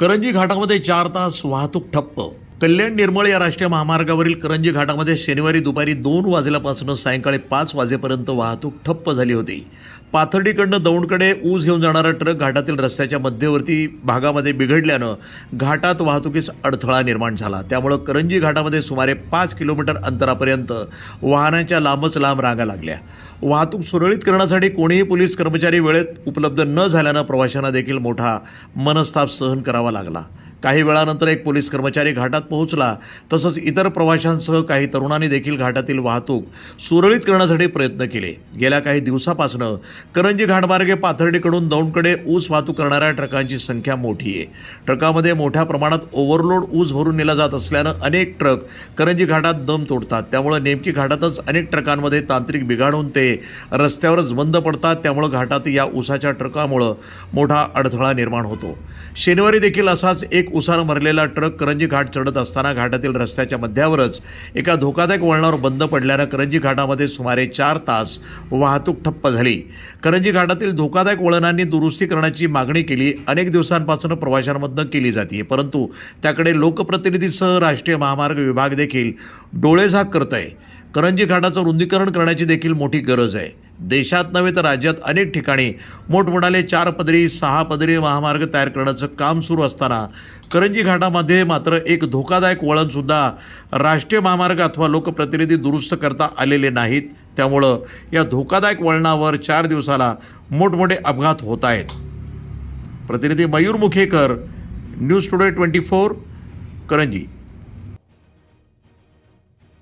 करंजी घाटामध्ये 4 तास वाहतूक ठप्प. कल्याण निर्मळ या राष्ट्रीय महामार्गावरील करंजी घाटामध्ये शनिवारी दुपारी 2 वाजल्यापासून सायंकाळी 5 वाजेपर्यंत वाहतूक ठप्प झाली होती. पाथर्डीकडनं दौंडकडे ऊस घेऊन जाणारा ट्रक घाटातील रस्त्याच्या मध्यवर्ती भागामध्ये बिघडल्यानं घाटात वाहतुकीस अडथळा निर्माण झाला. त्यामुळं करंजी घाटामध्ये सुमारे 5 किलोमीटर अंतरापर्यंत वाहनांच्या लांबच लांब रांगा लागल्या. वाहतूक सुरळीत करण्यासाठी कोणीही पोलीस कर्मचारी वेळेत उपलब्ध न झाल्यानं प्रवाशांना देखील मोठा मनस्ताप सहन करावा लागला. काही वेळानंतर एक पोलीस कर्मचारी घाटात पोहोचला. तसंच इतर प्रवाशांसह काही तरुणांनी देखील घाटातील वाहतूक सुरळीत करण्यासाठी प्रयत्न केले. गेल्या काही दिवसापासून करंजी घाटमार्गे पाथर्डीकडून दौंडकडे ऊस वाहतूक करणाऱ्या ट्रकांची संख्या मोठी आहे. ट्रकामध्ये मोठ्या प्रमाणात ओव्हरलोड ऊस भरून नेला जात असल्यानं अनेक ट्रक करंजी घाटात दम तोडतात. त्यामुळे नेमकी घाटातच अनेक ट्रकांमध्ये तांत्रिक बिघाड होऊन ते रस्त्यावरच बंद पडतात. त्यामुळे घाटात या ऊसाच्या ट्रकामुळं मोठा अडथळा निर्माण होतो. शनिवारी देखील असाच एक उसानं भरलेला ट्रक करंजी घाट चढत असताना घाटातील रस्त्याच्या मध्यावरच एका धोकादायक वळणावर बंद पडल्यानं करंजी घाटामध्ये सुमारे 4 तास वाहतूक ठप्प झाली. करंजी घाटातील धोकादायक वळणांनी दुरुस्ती करण्याची मागणी केली अनेक दिवसांपासून प्रवाशांमधनं केली जाते, परंतु त्याकडे लोकप्रतिनिधीसह राष्ट्रीय महामार्ग विभाग देखील डोळेझाक करत आहे. करंजी घाटाचं रुंदीकरण करण्याची देखील मोठी गरज आहे. देशात नव्हे तर राज्यात अनेक ठिकाणी मोठमोठाले 4 पदरी 6 पदरी महामार्ग तयार करण्याचं काम सुरू असताना करंजी घाटामध्ये मात्र एक धोकादायक वळणसुद्धा राष्ट्रीय महामार्ग अथवा लोकप्रतिनिधी दुरुस्त करता आलेले नाहीत. त्यामुळं या धोकादायक वळणावर 4 दिवसाला मोठमोठे अपघात होत आहेत. प्रतिनिधी मयूर मुखेकर, न्यूज टुडे 24, करंजी.